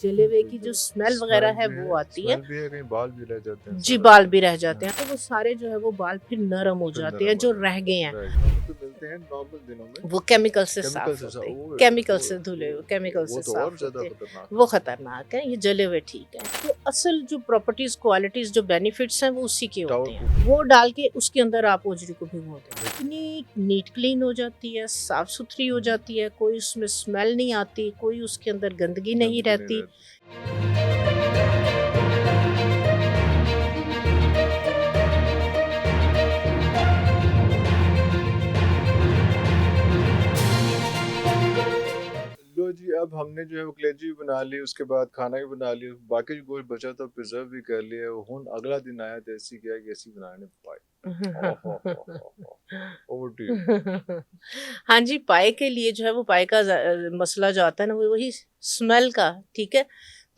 जलेबे की जो स्मेल वगैरह है वो आती है। स्मेल भी है, कहीं बाल भी रह जाते हैं जी, सारा बाल दिन। भी रह जाते हाँ, हैं, तो वो सारे जो है वो बाल फिर नरम हो फिर जाते हैं नरम हो जो जाते रह गए हैं। पे मिलते हैं नॉर्मल दिनों में। वो केमिकल से केमिकल साफ से होते हैं, ओए केमिकल ओए से धुले हुए, ओए, केमिकल वो से तो और साफ ज्यादा होते हैं। खतरनाक वो है। खतरनाक है, ये जले हुए ठीक है। तो असल जो प्रॉपर्टीज, क्वालिटीज, जो बेनिफिट्स हैं वो उसी के होते टाउन हैं। वो डाल के उसके अंदर आप ओजरी को भिगो दें, इतनी नीट क्लीन हो जाती है, साफ सुथरी हो जाती है, कोई उसमें स्मेल नहीं आती, कोई उसके अंदर गंदगी नहीं गंदगी नहीं रहती। रहती। लो जी, अब हमने जो है वो कलेजी भी बना ली, उसके बाद खाना भी बना लिया, बाकी जो गोश्त बचा था प्रिजर्व भी कर लिया। हुन अगला दिन आया तो ऐसी क्या कि ऐसी बनाने पाए। Over to you. हाँ जी, पाए के लिए जो है वो पाए का मसला जो आता है ना वो वही स्मेल का, ठीक है।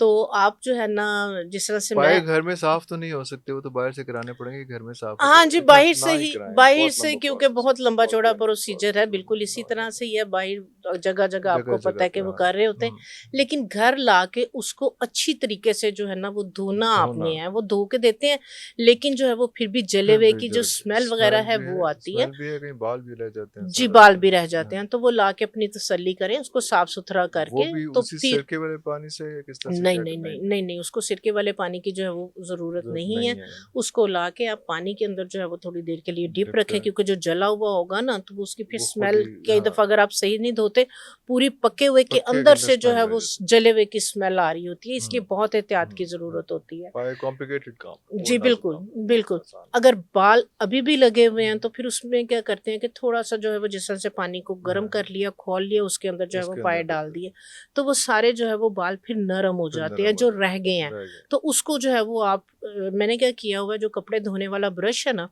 तो आप जो है ना, जिस तरह से पाए मैं, घर में साफ तो नहीं हो सकते, वो तो बाहर से कराने पड़ेंगे। घर में साफ हो हाँ तो जी, इतना बाहिर से ना ही ही, कराएं, बाहिर बहुत से, लंबा क्योंकि प्रोसेस बहुत है, लंबा बहुत चौड़ा लेंथी प्रोसीजर है। प्रोसेस है। बिल्कुल इसी तरह से ही है, बाहिर जगह जगह आपको जगह पता जगह है कि पे वो हाँ। कर रहे होते हैं। लेकिन घर लाके उसको अच्छी तरीके से जो है ना वो धोना धोना आपने है, वो धो के देते हैं। लेकिन जो है वो फिर भी जले फिर हुए भी की जो जल स्मेल वगैरह स्मेल है भी वो है, आती है। स्मेल भी है, कहीं बाल भी रह जाते हैं जी, सारा बाल दिन। भी रह जाते हाँ। हैं, तो वो लाके अपनी तसल्ली करें, उसको साफ सुथरा वो करके भी तो उसी फिर, सिरके वाले पानी से या किस तरह से नहीं क्या नहीं करना है? नहीं नहीं नहीं, उसको सिरके वाले पानी की जो है वो ज़रूरत जरूरत नहीं है। नहीं है। उसको लाके आप पानी के अंदर जो है वो थोड़ी देर के लिए डिप डिप रखें, करें, क्योंकि जो जला हुआ होगा ना तो वो उसकी फिर वो खुद स्मेल, ही कई हाँ दफ़ा अगर आप सही नहीं धोते, पूरी पके हुए के पक्के के अंदर अंदर से जो है स्मेल आ वो जाती जले हुए की स्मेल आ रही होती है, है। इसलिए बहुत एहतियात की हाँ। ज़रूरत होती है। पाए कॉम्प्लिकेटेड काम है, वो जी, नाजुक बिल्कुल, काम है, बिल्कुल। आसान अगर बाल अभी भी लगे हुए हैं तो फिर उसमें क्या करते हैं कि थोड़ा-सा जो है वो जिस तरह से पानी को नहीं। गर्म हाँ, कर लिया, खौल लिया, उसके अंदर जो है वो उसके अंदर पाए कर डाल दे, दिए, तो वो सारे जो है वो बाल फिर नरम हो फिर जाते नरम हैं हो जो जाए, रह गए हैं। रह गए। तो उसको जो है वो आप मैंने क्या किया हुआ है, जो कपड़े धोने वाला ब्रश है ना,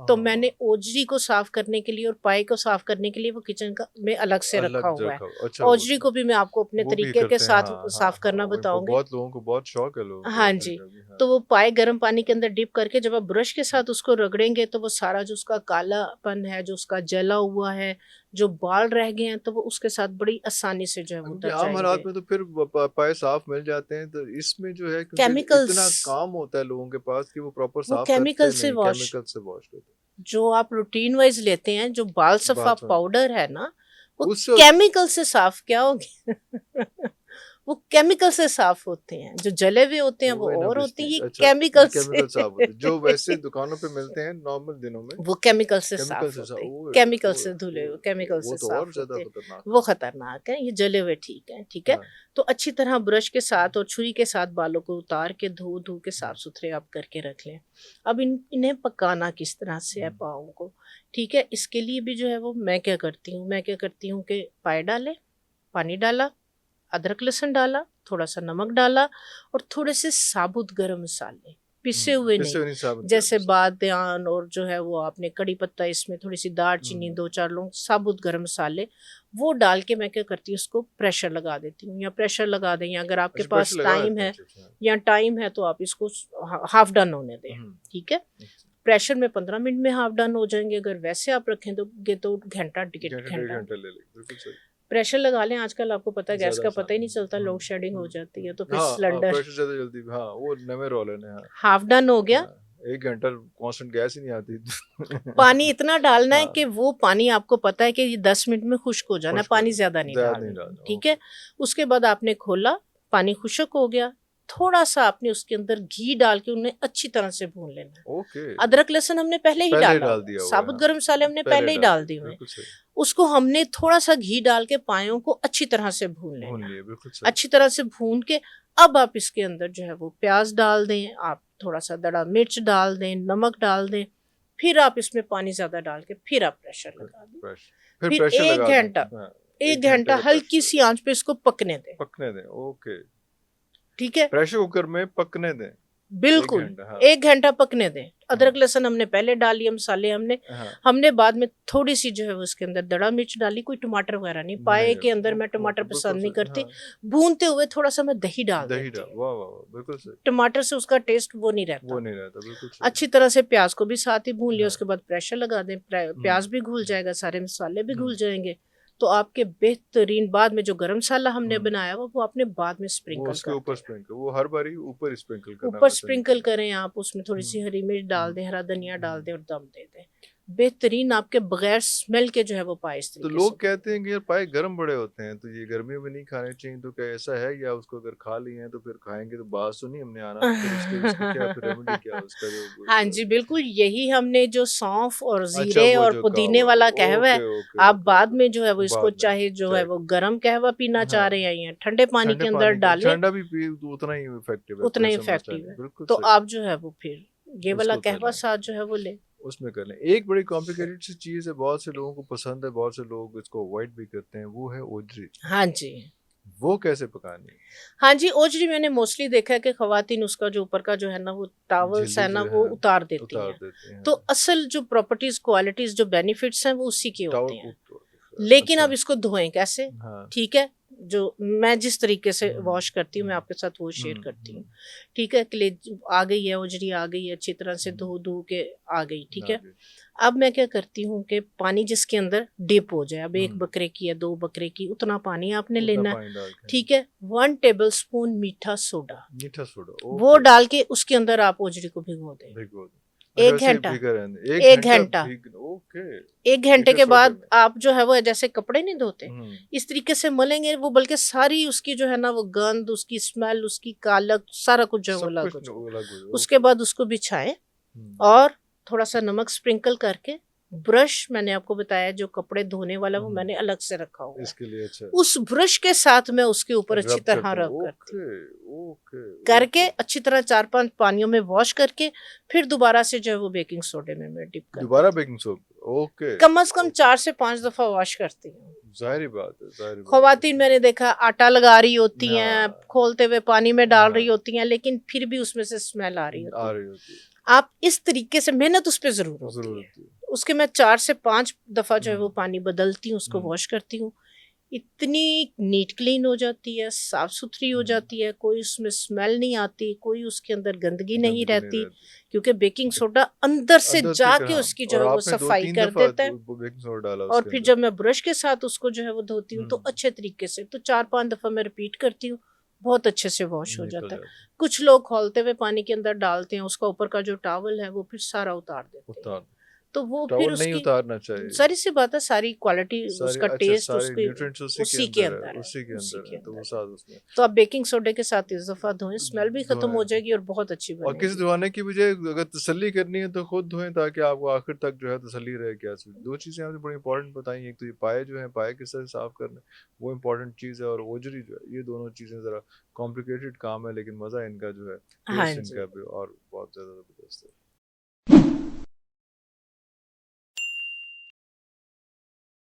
तो मैंने हाँ, ओजरी को साफ करने के लिए और पाए को साफ करने के लिए वो किचन का में अलग से रखा अलग हुआ है। रखा अच्छा वो ओजरी को भी मैं आपको अपने वो भी तरीके के करते हैं। साथ हाँ हाँ साफ हाँ, करना वो बताऊँगी। बहुत लोगों को बहुत शौक है, लोगों को हाँ ओजरी जी, का भी। हाँ तो वो पाए गर्म पानी के अंदर डिप करके जब आप ब्रश के साथ उसको रगड़ेंगे तो वो सारा जो उसका कालापन है, जो उसका जला हुआ है, जो बाल रह गए हैं, तो वो उसके साथ बड़ी आसानी से जो है वो क्योंकि उतर आम हालात जाएँगे। में तो फिर पाए साफ मिल जाते हैं, तो इसमें जो है क्योंकि केमिकल्स, इतना काम होता है लोगों के पास कि वो प्रॉपर वो साफ केमिकल करते से नहीं, वॉश, केमिकल से वॉश करते जो आप रूटीन वाइज़ लेते हैं, जो बाल सफ़ा बाथरूम पाउडर है ना, वो उससे केमिकल से साफ क्या होंगे? वो केमिकल से साफ होते हैं, जो जले हुए होते हैं वो वो है ना और होते हैं, बिस्ती ये अच्छा, ये केमिकल से। केमिकल साफ होते हैं जो वैसे दुकानों पे मिलते हैं नॉर्मल दिनों में। वो केमिकल से केमिकल साफ से होते हैं, ओए केमिकल ओए से धुले हुए, ओए केमिकल वो से तो और साफ ज्यादा होते हैं। खतरनाक वो काम खतरनाक है, ये जले हुए ठीक है, ठीक है। है। हाँ तो अच्छी तरह ब्रश के साथ और छुरी के साथ बालों को उतार के धो धो के साफ सुथरे आप करके रख लें। अब इन्हें पकाना किस तरह से है पाओ को, ठीक है। इसके लिए भी जो है वो मैं क्या करती हूँ कि पाए डाले, पानी डाला, अदरक लहसुन डाला, थोड़ा सा नमक डाला और थोड़े से साबुत गरम मसाले, पिसे हुए नहीं, पिसे हुए नहीं साबुत गरम जैसे मसाला। बादन और जो है वो आपने कड़ी पत्ता, इसमें थोड़ी सी दालचीनी, दो चार लौंग, साबुत गरम मसाले, वो डाल के मैं क्या करती हूँ, उसको प्रेशर लगा देती हूँ, या प्रेशर लगा दें, या अगर आपके अच्छा प्रेशर पास लगा टाइम देते हैं, है, अच्छा अच्छा। या टाइम है तो आप इसको हाफ डन होने दें, ठीक है। अच्छा। प्रेशर में 15 मिनट में हाफ डन हो जाएंगे। अगर वैसे आप रखें तो घंटा, घंटा डेढ़ घंटा घंटा ले लेंगे, बिल्कुल सही। प्रेशर लगा लें। आजकल आपको पता है गैस ज्यादा का आसान पता ही नहीं चलता, है। लोड शेडिंग हो जाती है, तो फिर हाँ हाँ, सिलेंडर प्रेशर ज्यादा जल्दी हाँ वो नवे रोल है ना। हाँ हाफ डन हो गया। हाँ, 1 घंटा कांस्टेंट गैस ही नहीं आती। पानी इतना डालना है हाँ कि वो पानी आपको पता है कि ये 10 मिनट में खुश्क हो जाना है, खुश्क हो पानी जाए, ज्यादा नहीं ज्यादा नहीं डालना, डालना। ठीक है। ओके उसके बाद आपने खोला, पानी खुश्क हो गया, थोड़ा सा आपने उसके अंदर घी डाल के उन्हें अच्छी तरह से भून लेना है। ओके। अदरक लहसुन हमने पहले ही पहले ही डाला डाल हुआ है, दिया हुआ है, साबुत हाँ गरम मसाले हमने पहले पहले ही ही डाल डाल दिया, दिए हुए हैं। बिल्कुल सही। उसको हमने थोड़ा सा घी डाल के पायों को अच्छी तरह से भून भून लेना है। लिए, बिल्कुल सही। अच्छी तरह से भून के अब आप इसके अंदर जो है वो प्याज डाल दें, आप थोड़ा सा दड़ा मिर्च डाल दें, नमक डाल दें, फिर आप इसमें पानी ज्यादा डाल के फिर आप प्रेशर लगा दें। फिर फिर प्रेशर एक लगा दें। घंटा, हाँ, एक 1 घंटे घंटा का हल्की प्रेशर सी आंच पे इसको पकने दें, पकने दें। ओके, ठीक है। प्रेशर कुकर में पकने दें। एक बिल्कुल, घंटा हाँ। 1 घंटा पकने दें। अदरक लहसुन हमने पहले डाल लिया, मसाले हमने हाँ हमने बाद में थोड़ी सी जो है वो उसके अंदर दड़ा मिर्च डाली, कोई टमाटर वगैरह नहीं, पाए नहीं के अंदर वो मैं टमाटर टमाटर बिल्कुल पसंद नहीं सही। करती। हाँ भूनते हुए थोड़ा सा मैं दही डाल दही देती डाल, हूँ, वाह वाह वाह, बिल्कुल सही। टमाटर से उसका टेस्ट वो नहीं वो रहता। नहीं रहता, बिल्कुल सही। अच्छी तरह से प्याज को भी साथ ही भून लिया, हाँ उसके बाद प्रेशर लगा दें, हम्म प्याज भी घुल जाएगा, सारे मसाले भी घुल हम्म जाएंगे। तो आपके बेहतरीन बाद में जो गरम मसाला हमने हम्म, बनाया हुआ वो आपने बाद में वो स्प्रिंकल उसके कर ऊपर देना। स्प्रिंकल, वो हर बारी ऊपर स्प्रिंकल करना, ऊपर वैसा नहीं स्प्रिंकल करना। करें आप, उसमें थोड़ी सी हम्म, हरी मिर्च डाल हम्म, दें, हरा धनिया डाल हम्म। दें और दम दे दें। बेहतरीन आपके बगैर स्मेल के जो है वो पाए इस तो तरीके से लोग कहते बनेंगे। हैं कि यार पाए गर्म बड़े होते हैं, तो ये गर्मियों में नहीं खाने चाहिए, तो क्या ऐसा है, या उसको अगर खा लिए हैं तो फिर खाएंगे तो बाहर तो नहीं हमने आना, तो फिर उसके उसकी क्या फिर रेमेडी क्या है उसका जो हाँ जी, बिल्कुल यही हमने जो सौंफ और अच्छा ज़ीरे वो और जो कहा पुदीने हुआ है, वाला कहवा है, ओके ओके आप ओके बाद ओके, में जो है वो इसको बाद में चाहे जो है चाय वो गरम कहवा पीना चाह हाँ, रहे हैं या ठंडे पानी ठंडे के अंदर पानी का डालें, ठंडा भी पी तो उतना ही इफेक्टिव है, उतना कोई ही ऐसा मसला इफेक्टिव नहीं, है। बिल्कुल तो सही, आप जो है वो फिर ये वाला उसको कर कहवा लें, साथ जो है वो लें। उसमें कर लें। एक बड़ी कॉम्प्लिकेटेड सी चीज़ है, बहुत से लोगों को पसंद है, बहुत से लोग इसको अवॉइड भी करते हैं, वो है ओजरी। हाँ जी। वो कैसे पकानी है? हाँ जी, ओजरी मैंने मोस्टली देखा है कि ख़वातीन उसका जो ऊपर का जो है ना वो टॉवल्स झिल्ली है ना जो वो है उतार देती उतार हैं। देते हैं, तो हाँ। असल जो प्रॉपर्टीज़, क्वालिटीज़, जो बेनिफिट्स हैं वो उसी के टावर होते हैं। उतार, लेकिन अब अच्छा, इसको धोएं कैसे? हाँ, ठीक है, जो मैं जिस तरीके से हम्म, वॉश करती हूँ मैं हम्म, आपके साथ वो शेयर करती हम्म, हूँ। ठीक है, आ गई है ओजरी, आ गई है अच्छी तरह से हम्म, धो धो के आ गई, ठीक है। आगे, अब मैं क्या करती हूँ कि पानी जिसके अंदर डिप हो जाए, अब एक हम्म, बकरे की है, 2 बकरे की, उतना पानी आपने उतना लेना है। पानी डाल के, ठीक है, 1 टेबलस्पून मीठा सोडा, मीठा सोडा, वो ओके, डाल के उसके अंदर आप ओजरी को भिगो दें भिगो दो, अच्छा 1 वैसे ही घंटा। भिगा रहने, एक 1 घंटा घंटा, भीग, ओके, 1 घंटे मीठे के सोडे बाद में, आप जो है वो जैसे कपड़े नहीं धोते, हम्म, इस तरीके से मलेंगे वो, बल्कि सारी उसकी जो है ना वो गंध, उसकी स्मेल, उसकी कालक, सारा कुछ जो है वो सब अलग कुछ हो जाएगा। अलग हो जाए, उसके ओके, बाद उसको बिछाएं हम्म, और थोड़ा-सा नमक स्प्रिंकल करके, ब्रश मैंने आपको बताया जो कपड़े धोने वाला वो हम्म, मैंने अलग से रखा हुआ है। इसके लिए अच्छा उस ब्रश के साथ मैं उसके ऊपर अच्छी रब तरह करते हैं, रब करती हूँ। ओके ओके करके ओके, अच्छी तरह 4-5 पानियों में वॉश करके फिर दोबारा से जो है वो बेकिंग सोडे में मैं डिप कर दोबारा देती हूँ। बेकिंग सोडा, ओके कम से कम ओके, 4 से 5 दफ़ा वॉश करती हूँ। जाहिर बात है, जाहिर बात है, ख़वातीन मैंने देखा आटा लगा रही होती हैं, हाँ खोलते हुए पानी में डाल रही हाँ, होती हैं, लेकिन फिर भी उसमें से स्मेल आ रही होती आ है। रही होती है, आप इस तरीके से, मेहनत उस पे ज़रूर जरूर होती है। होती है, उसके मैं 4 से 5 दफ़ा जो है वो हम्म, पानी बदलती हूँ, उसको हम्म, वॉश करती हूँ। इतनी नीट क्लीन हो जाती है, साफ-सुथरी हो हम्म, जाती है, कोई उसमें स्मेल नहीं आती, कोई उसके अंदर गंदगी नहीं गंदगी नहीं रहती, रहती, क्योंकि बेकिंग सोडा अंदर से अंदर तक, जाके हाँ, उसकी जो और है वो आपने दो सफाई तीन कर दफा देता है। बेकिंग सोडा डाला और उसके फिर अंदर, जब मैं ब्रश के साथ उसको जो है वो धोती हूँ तो अच्छे तरीके से, तो 4-5 दफ़ा मैं रिपीट करती हूँ, बहुत अच्छे से वॉश हो निकल जाता है। जाता, कुछ लोग खौलते हुए पानी के अंदर डालते हैं, उसका ऊपर का जो टॉवल है वो फिर सारा उतार देते हैं। उतार, तो वो फिर टॉवल नहीं उसकी उतारना चाहिए, ज़ाहिर-सी बात है सारी क्वालिटी, सारे उसका अच्छा, टेस्ट सारे उसकी न्यूट्रिएंट्स उसी के उसी के अंदर है, अंदर है, उसी के उसी अंदर के है, तो वो अंदर है। साथ उसमें तो आप बेकिंग सोडे के साथ इस दफ़ा धोएँ, स्मेल भी खत्म हो धोएं, जाएगी और बहुत अच्छी और किसी बनेगी। धोने की बजाय अगर तसल्ली करनी है तो खुद धोएं, ताकि आपको आखिर तक जो है तसल्ली रहे। क्या दो चीज़ें आपने बड़ी इंपॉर्टेंट बताई, एक तो ये पाए जो है, पाए किस तरह साफ करना वो इंपॉर्टेंट चीज़ है, और ओजरी जो है, ये दोनों चीज़ें ज़रा कॉम्प्लिकेटेड काम है, लेकिन मज़ा इनका जो है, हाँ टेस्ट जी। इनका भी और बहुत ज़्यादा ज़बरदस्त है।